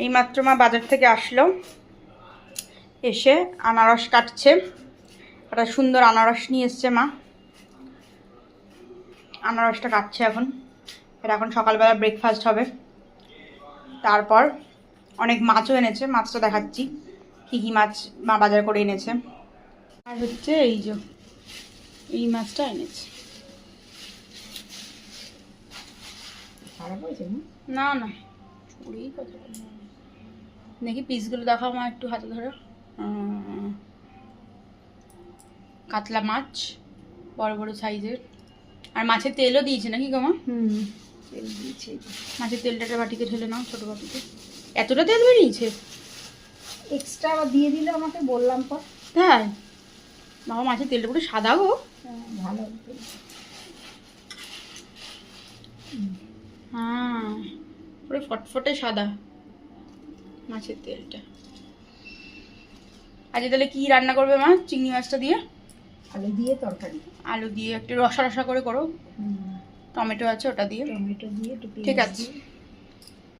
এইমাত্র মা বাজার থেকে আসলো, এসে আনারস কাটছে। একটা সুন্দর আনারস নিয়ে এসছে মা, আনারসটা কাটছে এখন। এটা এখন সকালবেলা ব্রেকফাস্ট হবে। তারপর অনেক মাছও এনেছে, মাছটা দেখাচ্ছি কী কী মাছ মা বাজার করে এনেছে। আর হচ্ছে এই মাছটা এনেছে। না না, ছুরিই কথা দেখি পিসগুলো দেখাও মা একটু হাতে ধরে। কাতলা মাছ, বড় বড় সাইজের। আর মাছের তেলও দিয়েছে নাকি গো মা? তেল দিয়েছে। মাছের তেলটা একটা বাটিতে ঢেলে নাও, ছোটো বাটিতে। এতটা তেল বেরিয়েছে? এক্সট্রা আবার দিয়ে দিলে আমাকে, বললাম পর। তাই? বাবা মাছের তেলটা পুরো সাদা গো। ভালো। হ্যাঁ, পুরো ফটফটে সাদা মাছের তেলটা। আজকে তাহলে কি রান্না করবে মা চিংড়ি মাছটা দিয়ে? আলু দিয়ে তরকারি। আলু দিয়ে একটু রসা রসা করে করো। টমেটো আছে ওটা দিয়ে। টমেটো দিয়ে একটু ঠিক আছে।